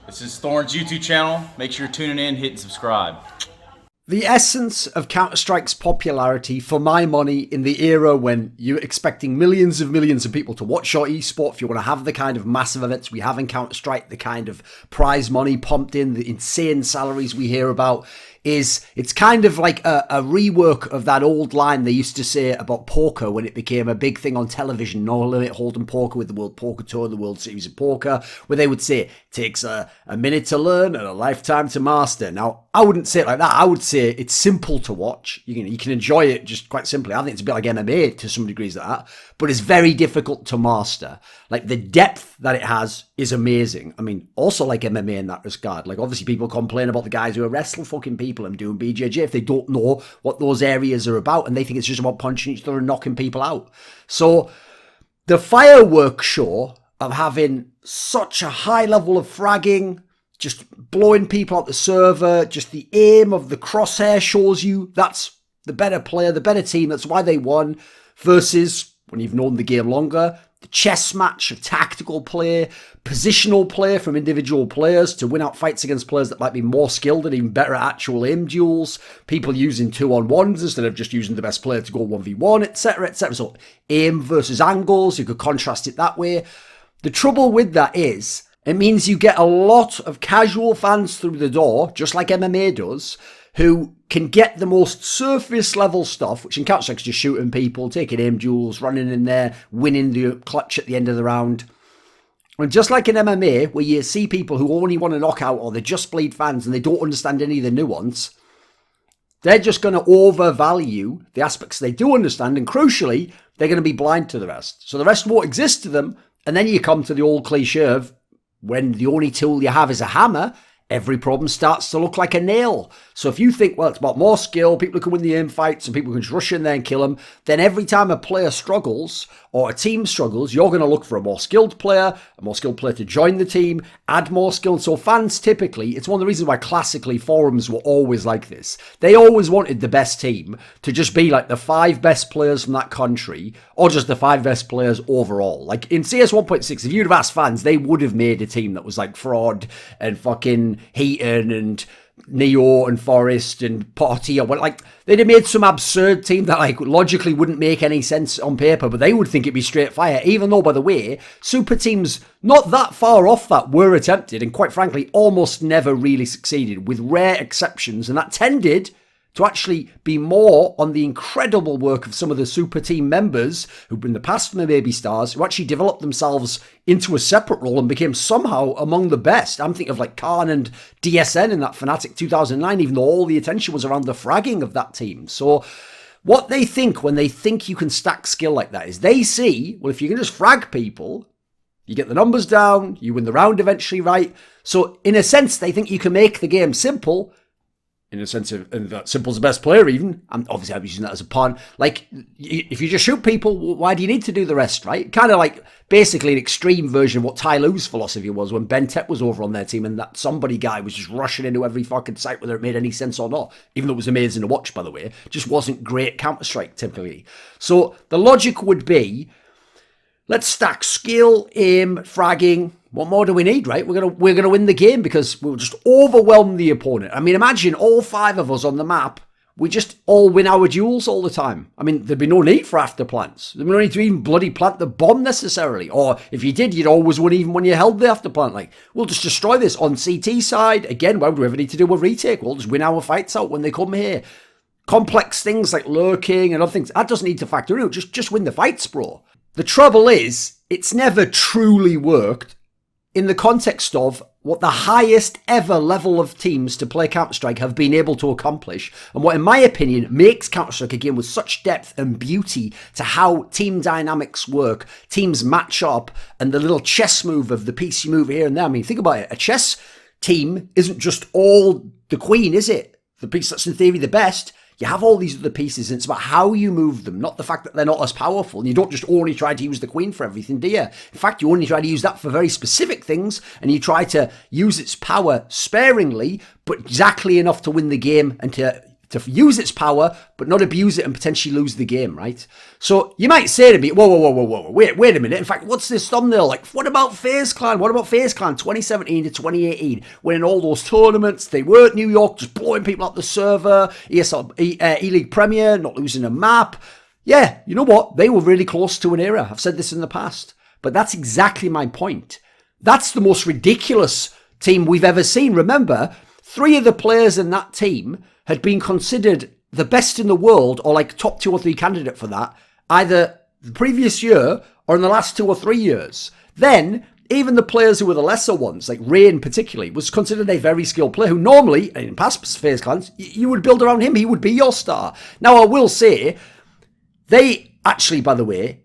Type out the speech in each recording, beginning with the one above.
This is Thorin's YouTube channel. Make sure you're tuning in, hitting subscribe. The essence of Counter-Strike's popularity, for my money, in the era when you're expecting millions of people to watch your esport, if you want to have the kind of massive events we have in Counter-Strike, the kind of prize money pumped in, the insane salaries we hear about, it's kind of like a rework of that old line they used to say about poker when it became a big thing on television, No Limit Hold'em Poker with the World Poker Tour, the World Series of Poker, where they would say, it takes a minute to learn and a lifetime to master. Now, I wouldn't say it like that. I would say it's simple to watch. You can enjoy it just quite simply. I think it's a bit like MMA to some degrees like that, but it's very difficult to master. Like, the depth that it has is amazing. I mean, also like MMA in that regard. Like, obviously people complain about the guys who are wrestling fucking people and doing BJJ if they don't know what those areas are about and they think it's just about punching each other and knocking people out. So the fireworks show of having such a high level of fragging, just blowing people out the server, just the aim of the crosshair shows you that's the better player, the better team, that's why they won, versus, when you've known the game longer, the chess match of tactical play, positional play from individual players to win out fights against players that might be more skilled and even better at actual aim duels, people using 2-on-1s instead of just using the best player to go 1v1, etc, etc. So aim versus angles, you could contrast it that way. The trouble with that is, it means you get a lot of casual fans through the door, just like MMA does, who can get the most surface level stuff, which in Counter-Strike's just shooting people, taking aim duels, running in there, winning the clutch at the end of the round. And just like in MMA, where you see people who only want to knock out or they're just bleed fans and they don't understand any of the nuance, they're just going to overvalue the aspects they do understand, and crucially, they're going to be blind to the rest. So the rest won't exist to them, and then you come to the old cliche of, when the only tool you have is a hammer, every problem starts to look like a nail. So if you think, well, it's about more skill, people who can win the aim fights and people who can just rush in there and kill them, then every time a player struggles or a team struggles, you're going to look for a more skilled player to join the team, add more skill. And so fans typically, it's one of the reasons why classically forums were always like this. They always wanted the best team to just be like the 5 best players from that country or just the 5 best players overall. Like in CS 1.6, if you'd have asked fans, they would have made a team that was like Fraud and fucking Heaton and Neo and Forest and Potty, or what, like they'd have made some absurd team that like logically wouldn't make any sense on paper, but they would think it'd be straight fire, even though, by the way, super teams not that far off that were attempted and quite frankly almost never really succeeded, with rare exceptions, and that tended to actually be more on the incredible work of some of the super team members who in the past were maybe stars, who actually developed themselves into a separate role and became somehow among the best. I'm thinking of like Khan and DSN in that Fnatic 2009, even though all the attention was around the fragging of that team. So what they think when they think you can stack skill like that is they see, well, if you can just frag people, you get the numbers down, you win the round eventually, right? So in a sense, they think you can make the game simple, in a sense of that Simple's the best player even. And obviously I'm using that as a pun. Like, if you just shoot people, why do you need to do the rest, right? Kind of like basically an extreme version of what Ty Lue's philosophy was when Ben Tep was over on their team and that somebody guy was just rushing into every fucking site whether it made any sense or not. Even though it was amazing to watch, by the way. Just wasn't great Counter-Strike typically. So the logic would be, let's stack skill, aim, fragging. What more do we need, right? We're gonna win the game because we'll just overwhelm the opponent. I mean, imagine all 5 of us on the map. We just all win our duels all the time. I mean, there'd be no need for after plants. There'd be no need to even bloody plant the bomb necessarily. Or if you did, you'd always win even when you held the after plant. Like, we'll just destroy this on CT side. Again, why would we ever need to do a retake? We'll just win our fights out when they come here. Complex things like lurking and other things, that doesn't need to factor in. Just win the fights, bro. The trouble is, it's never truly worked in the context of what the highest ever level of teams to play Counter-Strike have been able to accomplish, and what, in my opinion, makes Counter-Strike a game with such depth and beauty to how team dynamics work, teams match up, and the little chess move of the piece you move here and there. I mean, think about it. A chess team isn't just all the queen, is it? The piece that's in theory the best. You have all these other pieces, and it's about how you move them, not the fact that they're not as powerful. And you don't just only try to use the queen for everything, do you? In fact, you only try to use that for very specific things, and you try to use its power sparingly, but exactly enough to win the game and to to use its power, but not abuse it and potentially lose the game, right? So you might say to me, whoa, wait a minute. In fact, what's this thumbnail? Like, what about FaZe Clan? What about FaZe Clan 2017 to 2018? Winning all those tournaments, they were at New York, just blowing people up the server, E-League Premier, not losing a map. Yeah, you know what? They were really close to an era. I've said this in the past. But that's exactly my point. That's the most ridiculous team we've ever seen. Remember, 3 of the players in that team had been considered the best in the world, or like top 2 or 3 candidate for that, either the previous year or in the last 2 or 3 years. Then, even the players who were the lesser ones, like Rain particularly, was considered a very skilled player who normally, in past FaZe Clans, you would build around him. He would be your star. Now, I will say, they actually, by the way,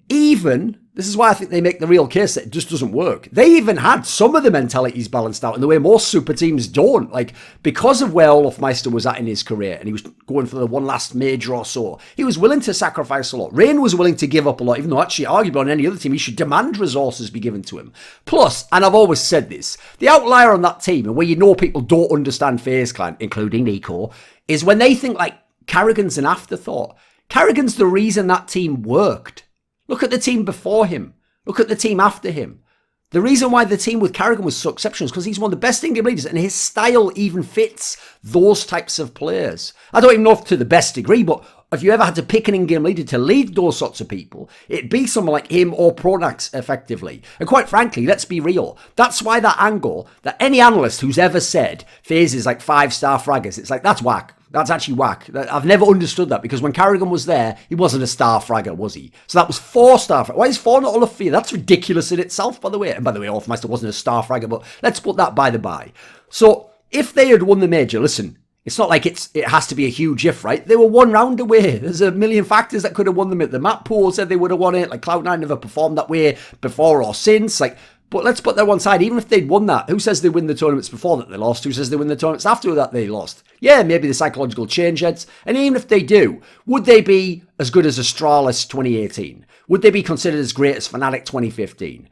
this is why I think they make the real case that it just doesn't work. They even had some of the mentalities balanced out in the way most super teams don't. Like, because of where Olofmeister was at in his career, and he was going for the one last major or so, he was willing to sacrifice a lot. Rain was willing to give up a lot, even though actually, arguably on any other team, he should demand resources be given to him. Plus, and I've always said this, the outlier on that team, and where you know people don't understand FaZe Clan, including Nico, is when they think like Carrigan's an afterthought. Carrigan's the reason that team worked. Look at the team before him. Look at the team after him. The reason why the team with Carrigan was so exceptional is because he's one of the best in-game leaders, and his style even fits those types of players. I don't even know if to the best degree, but if you ever had to pick an in-game leader to lead those sorts of people, it'd be someone like him or Pronax, effectively. And quite frankly, let's be real. That's why that angle, that any analyst who's ever said FaZe is like 5-star fraggers, it's like, that's whack. That's actually whack. I've never understood that, because when Carrigan was there, he wasn't a star fragger, was he? So that was 4-star fragger. Why is 4 not all of fear? That's ridiculous in itself, by the way. And by the way, Olofmeister wasn't a star fragger, but let's put that by the by. So if they had won the major, listen, it's not like it has to be a huge if, right? They were 1 round away. There's a million factors that could have won them. The map pool said they would have won it. Like, Cloud9 never performed that way before or since. Like, but let's put that one side. Even if they'd won that, who says they win the tournaments before that they lost? Who says they win the tournaments after that they lost? Yeah, maybe the psychological change heads. And even if they do, would they be as good as Astralis 2018? Would they be considered as great as Fnatic 2015?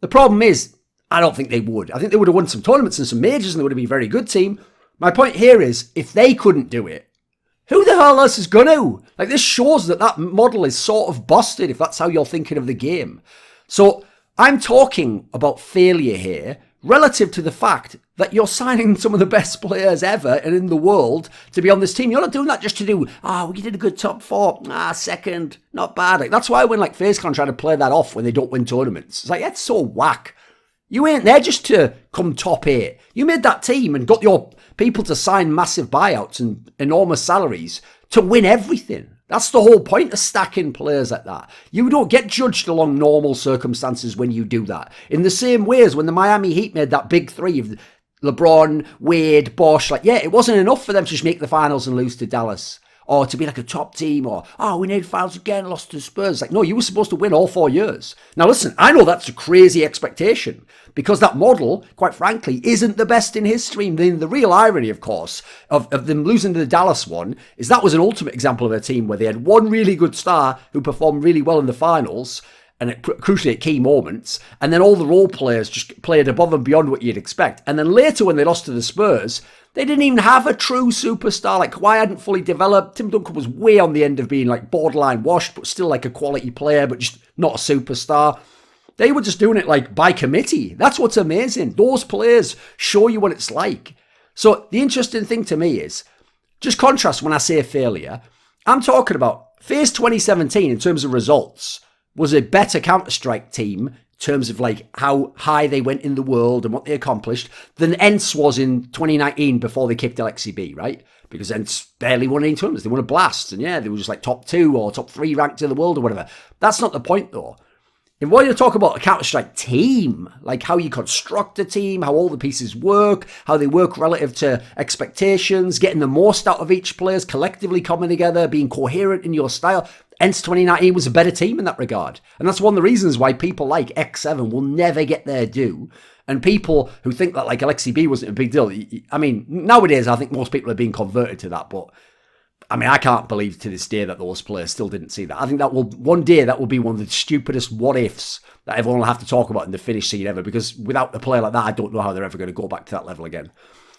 The problem is, I don't think they would. I think they would have won some tournaments and some majors, and they would have been a very good team. My point here is, if they couldn't do it, who the hell else is going to? Like, this shows that model is sort of busted, if that's how you're thinking of the game. So I'm talking about failure here relative to the fact that you're signing some of the best players ever and in the world to be on this team. You're not doing that just to do, we did a good top 4, second, not bad. Like, that's why when like FaZe Clan try to play that off when they don't win tournaments, it's like, that's so whack. You ain't there just to come top 8. You made that team and got your people to sign massive buyouts and enormous salaries to win everything. That's the whole point of stacking players like that. You don't get judged along normal circumstances when you do that. In the same way as when the Miami Heat made that big 3 of LeBron, Wade, Bosch, like, yeah, it wasn't enough for them to just make the finals and lose to Dallas. Or to be like a top team, or, we made finals again, lost to Spurs. Like, no, you were supposed to win all 4 years. Now listen, I know that's a crazy expectation, because that model, quite frankly, isn't the best in history. The real irony, of course, of them losing to the Dallas one, is that was an ultimate example of a team where they had one really good star who performed really well in the finals, and crucially at key moments, and then all the role players just played above and beyond what you'd expect. And then later when they lost to the Spurs, they didn't even have a true superstar. Like, Kawhi hadn't fully developed. Tim Duncan was way on the end of being like borderline washed, but still like a quality player, but just not a superstar. They were just doing it like by committee. That's what's amazing. Those players show you what it's like. So the interesting thing to me is, just contrast when I say failure, I'm talking about FaZe 2017 in terms of results was a better Counter-Strike team in terms of like how high they went in the world and what they accomplished than ENCE was in 2019 before they kicked LXCB, right? Because ENCE barely won any tournaments. They won a blast, and yeah, they were just like top 2 or top 3 ranked in the world or whatever. That's not the point though. If what you talk about a Counter-Strike team, like how you construct a team, how all the pieces work, how they work relative to expectations, getting the most out of each players, collectively coming together, being coherent in your style, ENCE 2019 was a better team in that regard. And that's one of the reasons why people like X7 will never get their due. And people who think that like LXCB wasn't a big deal, I mean, nowadays I think most people are being converted to that, but I mean, I can't believe to this day that those players still didn't see that. I think that will, one day, that will be one of the stupidest what-ifs that everyone will have to talk about in the Finnish scene ever, because without a player like that, I don't know how they're ever going to go back to that level again.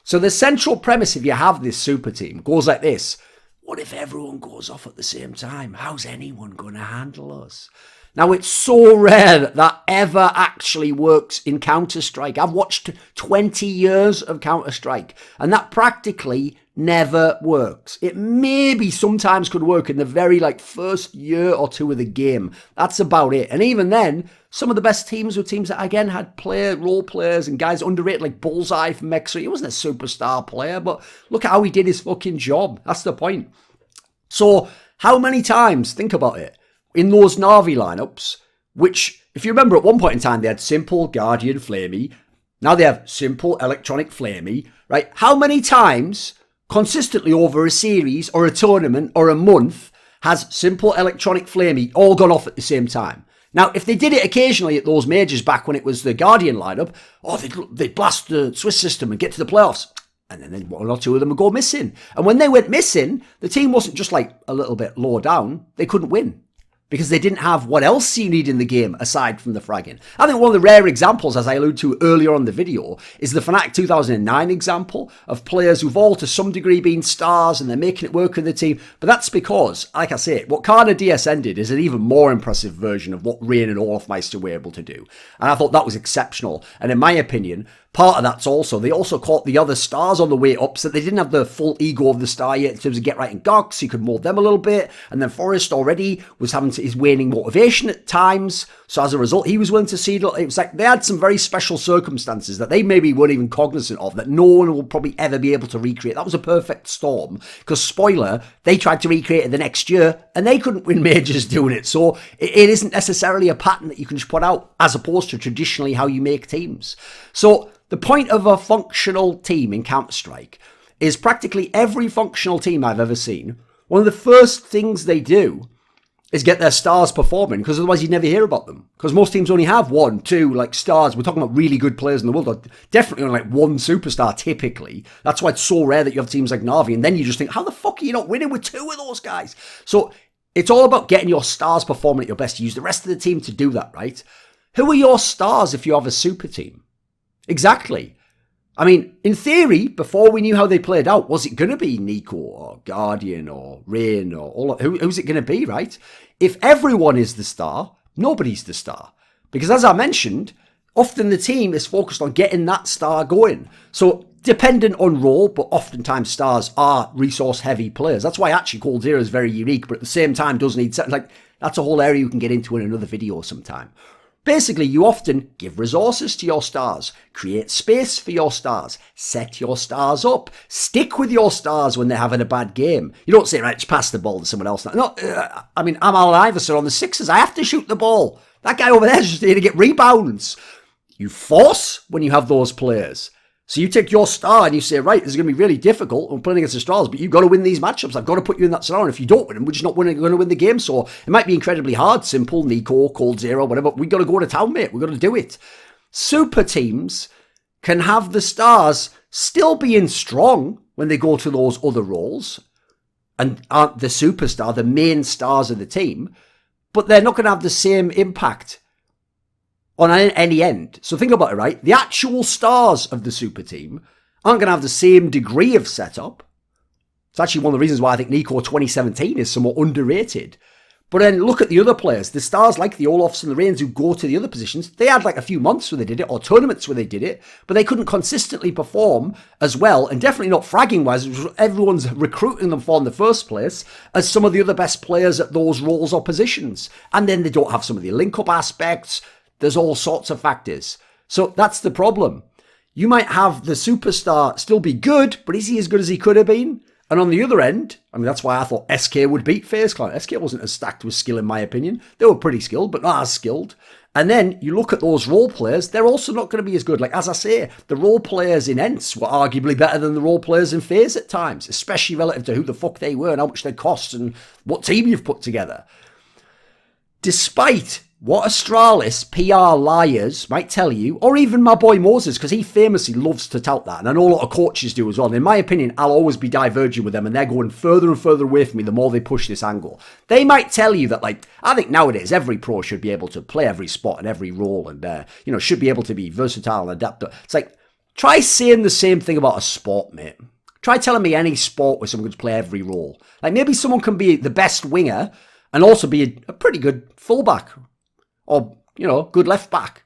So the central premise, if you have this super team, goes like this. What if everyone goes off at the same time? How's anyone going to handle us? Now, it's so rare that that ever actually works in Counter-Strike. I've watched 20 years of Counter-Strike, and that practically never works. It maybe sometimes could work in the very first year or two of the game. That's about it. And even then, some of the best teams were teams that, again, had role players and guys underrated like Bullseye from Mexico. He wasn't a superstar player, but look at how he did his fucking job. That's the point. So, how many times, think about it, in those Na'Vi lineups, which, if you remember, at one point in time, they had Simple, Guardian, Flamey. Now they have Simple, Electronic, Flamey, right? How many times, consistently over a series or a tournament or a month, has Simple, Electronic, Flamey all gone off at the same time? Now, if they did it occasionally at those majors back when it was the Guardian lineup, they'd blast the Swiss system and get to the playoffs. And then one or two of them would go missing. And when they went missing, the team wasn't just a little bit low down. They couldn't win. Because they didn't have what else you need in the game aside from the fragging. I think one of the rare examples, as I alluded to earlier on the video, is the Fnatic 2009 example of players who've all to some degree been stars and they're making it work in the team. But that's because, like I say, what Karna DSN did is an even more impressive version of what Rain and Olafmeister were able to do. And I thought that was exceptional. And in my opinion, part of that's also, they also caught the other stars on the way up, so they didn't have the full ego of the star yet in terms of Get Right and Gok, so you could mold them a little bit. And then Forrest already was having his waning motivation at times, so as a result, he was willing to see it. It was like they had some very special circumstances that they maybe weren't even cognizant of, that no one will probably ever be able to recreate. That was a perfect storm, because spoiler, they tried to recreate it the next year, and they couldn't win majors doing it. So it isn't necessarily a pattern that you can just put out, as opposed to traditionally how you make teams. So the point of a functional team in Counter-Strike is practically every functional team I've ever seen, one of the first things they do is get their stars performing, because otherwise you'd never hear about them. Because most teams only have one, two, stars. We're talking about really good players in the world. Or definitely only one superstar, typically. That's why it's so rare that you have teams like Na'Vi, and then you just think, how the fuck are you not winning with two of those guys? So it's all about getting your stars performing at your best. You use the rest of the team to do that, right? Who are your stars if you have a super team? Exactly. I mean, in theory, before we knew how they played out, was it going to be Nico or Guardian or Rain or all? Who's it going to be, right? If everyone is the star, nobody's the star. Because as I mentioned, often the team is focused on getting that star going. So dependent on role, but oftentimes stars are resource-heavy players. That's why actually Cold Zero is very unique, but at the same time does need... that's a whole area you can get into in another video sometime. Basically, you often give resources to your stars, create space for your stars, set your stars up, stick with your stars when they're having a bad game. You don't say, right, just pass the ball to someone else. No, I'm Alan Iverson on the Sixers. I have to shoot the ball. That guy over there is just here to get rebounds. You force when you have those players. So you take your star and you say, right, this is going to be really difficult. I'm playing against the stars, but you've got to win these matchups. I've got to put you in that scenario. And if you don't win them, we're just not going to win the game. So it might be incredibly hard. Simple, Nico, Cold Zero, whatever. We've got to go to town, mate. We've got to do it. Super teams can have the stars still being strong when they go to those other roles and aren't the superstar, the main stars of the team, but they're not going to have the same impact on any end. So think about it, right? The actual stars of the super team aren't going to have the same degree of setup. It's actually one of the reasons why I think Nico 2017 is somewhat underrated. But then look at the other players. The stars like the Olafs and the Rains who go to the other positions, they had a few months where they did it, or tournaments where they did it, but they couldn't consistently perform as well, and definitely not fragging-wise, which everyone's recruiting them for in the first place, as some of the other best players at those roles or positions. And then they don't have some of the link-up aspects. There's all sorts of factors. So that's the problem. You might have the superstar still be good, but is he as good as he could have been? And on the other end, I mean, that's why I thought SK would beat FaZe Clan. SK wasn't as stacked with skill in my opinion. They were pretty skilled, but not as skilled. And then you look at those role players, they're also not going to be as good. As I say, the role players in ENCE were arguably better than the role players in FaZe at times, especially relative to who the fuck they were and how much they cost and what team you've put together. Despite what Astralis PR liars might tell you, or even my boy Moses, because he famously loves to tout that, and I know a lot of coaches do as well. And in my opinion, I'll always be diverging with them, and they're going further and further away from me the more they push this angle. They might tell you that, I think nowadays every pro should be able to play every spot and every role, and should be able to be versatile and adapt. It's Try saying the same thing about a sport, mate. Try telling me any sport where someone could play every role. Like maybe someone can be the best winger and also be a pretty good fullback or, good left back.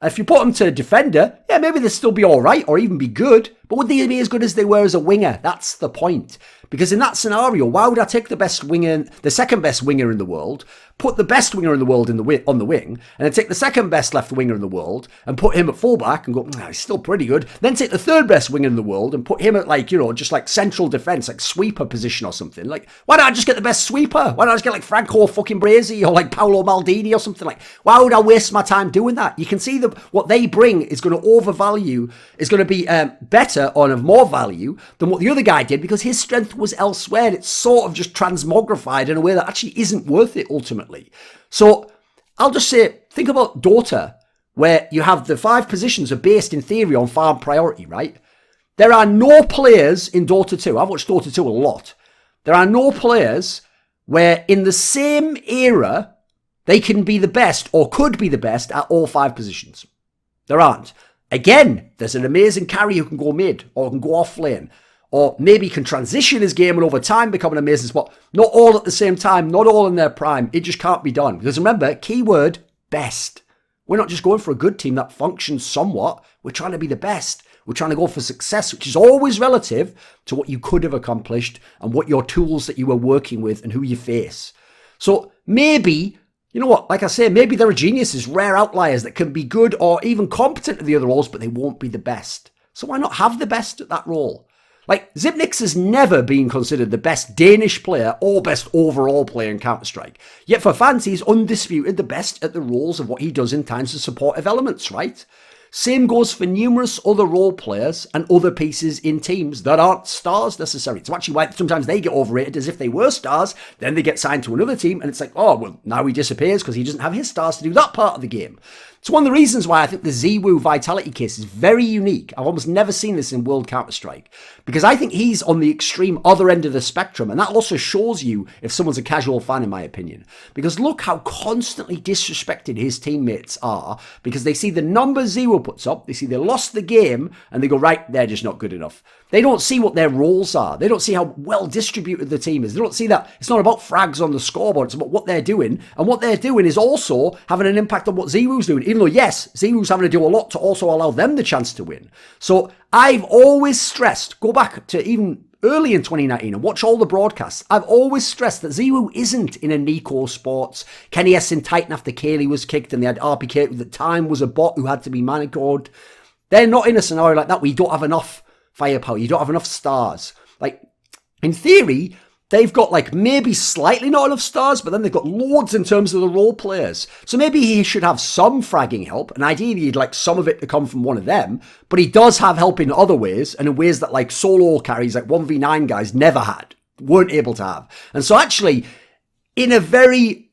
If you put them to a defender, yeah, maybe they'd still be all right or even be good. But would they be as good as they were as a winger? That's the point. Because in that scenario, why would I take the second best winger in the world, put the best winger in the world on the wing, and then take the second best left winger in the world and put him at fullback and go, he's still pretty good. Then take the third best winger in the world and put him at just like central defense, like sweeper position or something. Like, why don't I just get the best sweeper? Why don't I just get like Franco fucking Brazy or like Paolo Maldini or something? Like, why would I waste my time doing that? You can see that what they bring is going to be better or of more value than what the other guy did because his strength was elsewhere. And it's sort of just transmogrified in a way that actually isn't worth it ultimately. So I'll just say, think about Dota, where you have the 5 positions are based in theory on farm priority, right? There are no players in Dota 2. I've watched Dota 2 a lot. There are no players where in the same era, they can be the best or could be the best at all 5 positions. There aren't. Again, there's an amazing carry who can go mid or can go off lane or maybe can transition his game and over time become an amazing spot. Not all at the same time, not all in their prime. It just can't be done. Because remember, keyword, best. We're not just going for a good team that functions somewhat. We're trying to be the best. We're trying to go for success, which is always relative to what you could have accomplished and what your tools that you were working with and who you face. So maybe, you know what, like I say, maybe there are geniuses, rare outliers that can be good or even competent at the other roles, but they won't be the best. So why not have the best at that role? Like, Xinged has never been considered the best Danish player or best overall player in Counter-Strike. Yet for fans, he's undisputed the best at the roles of what he does in times of supportive elements, right? Same goes for numerous other role players and other pieces in teams that aren't stars necessarily. It's actually why sometimes they get overrated as if they were stars, then they get signed to another team, and it's like, oh, well, now he disappears because he doesn't have his stars to do that part of the game. It's one of the reasons why I think the Ziwu Vitality case is very unique. I've almost never seen this in World Counter-Strike because I think he's on the extreme other end of the spectrum, and that also shows you if someone's a casual fan, in my opinion. Because look how constantly disrespected his teammates are because they see the numbers Ziwu puts up, they see they lost the game, and they go, right, they're just not good enough. They don't see what their roles are. They don't see how well distributed the team is. They don't see that it's not about frags on the scoreboard. It's about what they're doing. And what they're doing is also having an impact on what Ziwu's doing. Even though, yes, Ziwu's having to do a lot to also allow them the chance to win. So I've always stressed, go back to even early in 2019 and watch all the broadcasts, I've always stressed that Ziwu isn't in a Nico Sports, Kenny S in Titan after Kaylee was kicked and they had RPK who at the time was a bot who had to be manicured. They're not in a scenario like that where you don't have enough firepower, you don't have enough stars. Like, in theory, they've got like maybe slightly not enough stars, but then they've got loads in terms of the role players. So maybe he should have some fragging help, and ideally he'd like some of it to come from one of them, but he does have help in other ways, and in ways that like solo carries, like 1v9 guys never had, weren't able to have. And so actually, in a very,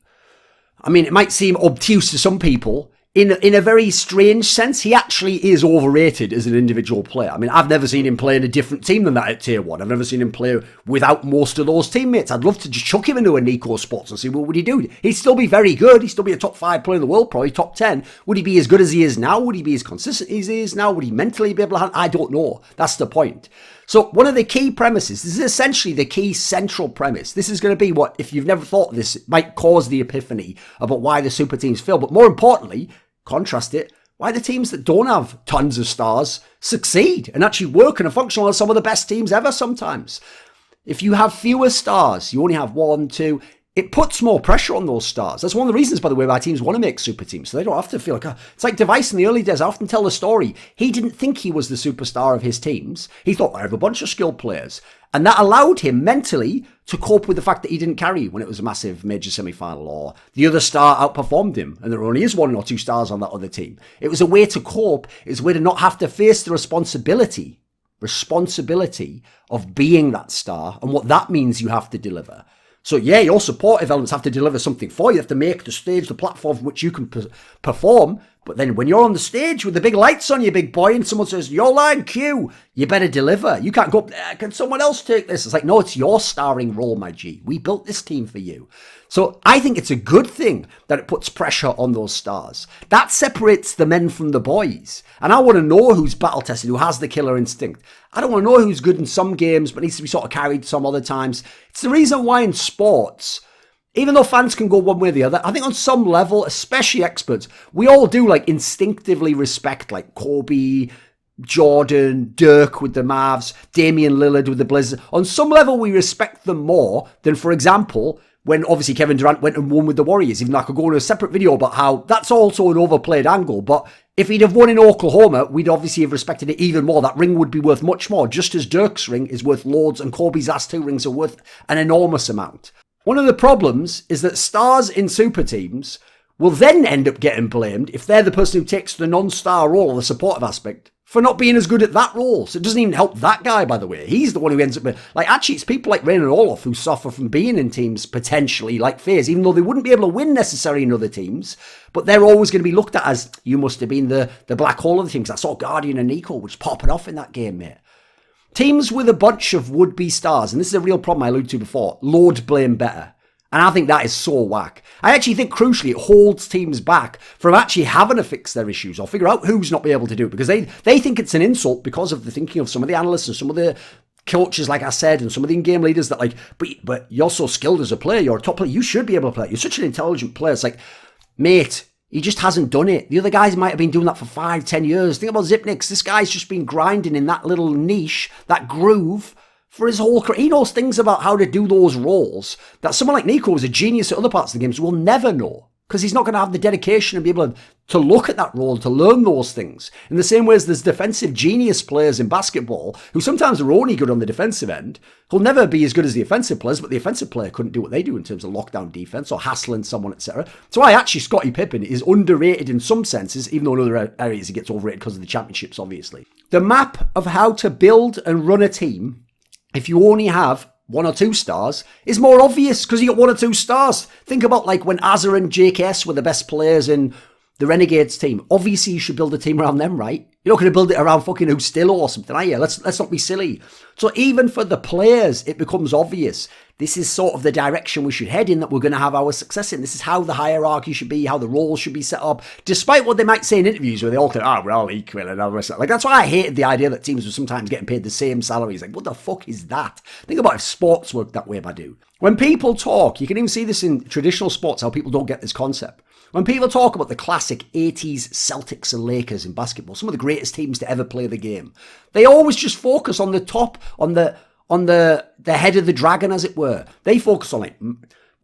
I mean, it might seem obtuse to some people, in a very strange sense, he actually is overrated as an individual player. I mean, I've never seen him play in a different team than that at Tier 1. I've never seen him play without most of those teammates. I'd love to just chuck him into a Nico Sports and see what would he do. He'd still be very good. He'd still be a top 5 player in the world, probably top 10. Would he be as good as he is now? Would he be as consistent as he is now? Would he mentally be able to handle? I don't know. That's the point. So one of the key premises, this is essentially the key central premise. This is going to be what, if you've never thought of this, it might cause the epiphany about why the super teams fail. But more importantly, contrast it, why the teams that don't have tons of stars succeed and actually work and are functional as some of the best teams ever sometimes. If you have fewer stars, you only have 1, 2, it puts more pressure on those stars. That's one of the reasons, by the way, why teams want to make super teams. So they don't have to feel like, it's like Device in the early days. I often tell the story. He didn't think he was the superstar of his teams. He thought, I have a bunch of skilled players. And that allowed him mentally to cope with the fact that he didn't carry when it was a massive major semi-final or the other star outperformed him and there only is 1 or 2 stars on that other team. It was a way to cope. It was a way to not have to face the responsibility of being that star and what that means you have to deliver. So yeah, your supportive elements have to deliver something for you. You have to make the stage, the platform from which you can perform. But then when you're on the stage with the big lights on you, big boy, and someone says, your line, Q, you better deliver. You can't go, can someone else take this? It's like, no, it's your starring role, my G. We built this team for you. So I think it's a good thing that it puts pressure on those stars. That separates the men from the boys. And I want to know who's battle tested, who has the killer instinct. I don't want to know who's good in some games, but needs to be sort of carried some other times. It's the reason why in sports, even though fans can go one way or the other, I think on some level, especially experts, we all do like instinctively respect like Kobe, Jordan, Dirk with the Mavs, Damian Lillard with the Blazers. On some level, we respect them more than, for example, when obviously Kevin Durant went and won with the Warriors. Even though I could go into a separate video about how that's also an overplayed angle. But if he'd have won in Oklahoma, we'd obviously have respected it even more. That ring would be worth much more, just as Dirk's ring is worth loads and Kobe's last 2 rings are worth an enormous amount. One of the problems is that stars in super teams will then end up getting blamed if they're the person who takes the non-star role or the supportive aspect for not being as good at that role. So it doesn't even help that guy, by the way. He's the one who ends up... actually, it's people like Rain and Olof who suffer from being in teams potentially like FaZe, even though they wouldn't be able to win necessarily in other teams. But they're always going to be looked at as, you must have been the black hole of the team. Because I saw Guardian and Nico was popping off in that game, mate. Teams with a bunch of would-be stars, and this is a real problem I alluded to before, load blame better. And I think that is so whack. I actually think, crucially, it holds teams back from actually having to fix their issues or figure out who's not be able to do it. Because they think it's an insult because of the thinking of some of the analysts and some of the coaches, like I said, and some of the in-game leaders that like, but you're so skilled as a player, you're a top player, you should be able to play. You're such an intelligent player. It's like, mate, he just hasn't done it. The other guys might have been doing that for 5-10 years. Think about Zipnix. This guy's just been grinding in that little niche, that groove, for his whole career. He knows things about how to do those roles that someone like Nico, who's a genius at other parts of the games, will never know. Because he's not going to have the dedication and be able to look at that role, to learn those things. In the same way as there's defensive genius players in basketball who sometimes are only good on the defensive end, who'll never be as good as the offensive players, but the offensive player couldn't do what they do in terms of lockdown defense or hassling someone, etc. So I actually, Scottie Pippen is underrated in some senses, even though in other areas he gets overrated because of the championships, obviously. The map of how to build and run a team, if you only have 1 or 2 stars, is more obvious because you got 1 or 2 stars. Think about like when Azza and JKS were the best players in the Renegades team. Obviously, you should build a team around them, right? You're not going to build it around fucking Ustillo or something, are you? Let's not be silly. So even for the players, it becomes obvious. This is sort of the direction we should head in, that we're going to have our success in. This is how the hierarchy should be, how the roles should be set up, despite what they might say in interviews where they all think, oh, we're all equal and all the rest of that. Like, that's why I hated the idea that teams were sometimes getting paid the same salaries. Like, what the fuck is that? Think about if sports worked that way, Badu. When people talk, you can even see this in traditional sports, how people don't get this concept. When people talk about the classic 80s Celtics and Lakers in basketball, some of the greatest teams to ever play the game, they always just focus on the top, on the head of the dragon, as it were. They focus on like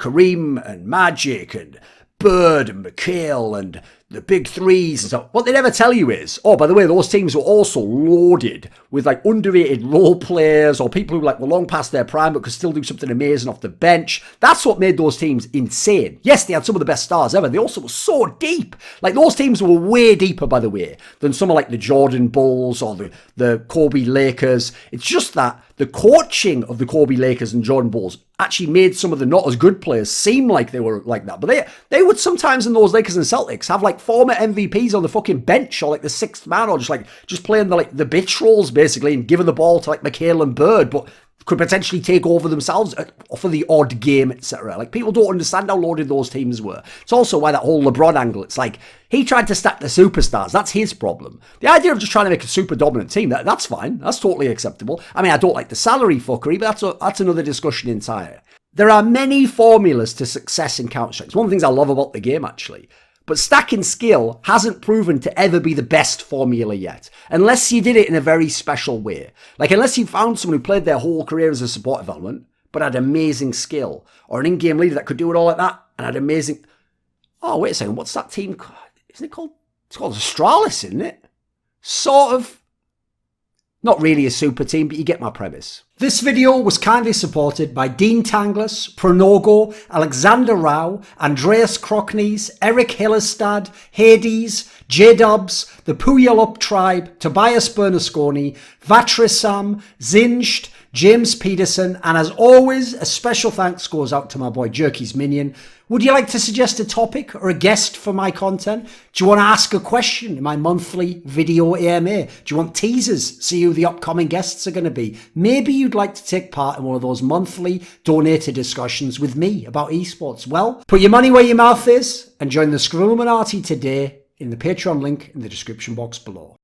Kareem and Magic and Bird and McHale and the big threes and stuff. What they never tell you is, oh, by the way, those teams were also loaded with like underrated role players or people who like were long past their prime but could still do something amazing off the bench. That's what made those teams insane. Yes, they had some of the best stars ever. They also were so deep. Like those teams were way deeper, by the way, than some of like the Jordan Bulls or the Kobe Lakers. It's just that the coaching of the Kobe Lakers and Jordan Bulls actually made some of the not as good players seem like they were like that. But they would sometimes in those Lakers and Celtics have like former MVPs on the fucking bench or like the 6th man or just playing the bitch roles basically and giving the ball to like McHale and Bird, but could potentially take over themselves for the odd game, etc. Like, people don't understand how loaded those teams were. It's also why that whole LeBron angle, it's like, he tried to stack the superstars. That's his problem. The idea of just trying to make a super dominant team, that's fine. That's totally acceptable. I mean, I don't like the salary fuckery, but that's another discussion entirely. There are many formulas to success in Counter-Strike. It's one of the things I love about the game, actually. But stacking skill hasn't proven to ever be the best formula yet. Unless you did it in a very special way. Like, unless you found someone who played their whole career as a supportive element, but had amazing skill. Or an in-game leader that could do it all like that, and had amazing... Oh, wait a second, what's that team called? Isn't it called... It's called Astralis, isn't it? Sort of. Not really a super team, but you get my premise. This video was kindly supported by Dean Tanglis, Pronogo, Alexander Rao, Andreas Kroknes, ErikHillestad, Hades, JDubs, the Puyallup Tribe, Tobias Bernasconi, VatriSam, Xinged, James Pederson, and as always, a special thanks goes out to my boy Jerky's Minion. Would you like to suggest a topic or a guest for my content? Do you want to ask a question in my monthly video AMA? Do you want teasers? See who the upcoming guests are going to be? Maybe you'd like to take part in one of those monthly donated discussions with me about esports. Well, put your money where your mouth is and join the Screwluminati today in the Patreon link in the description box below.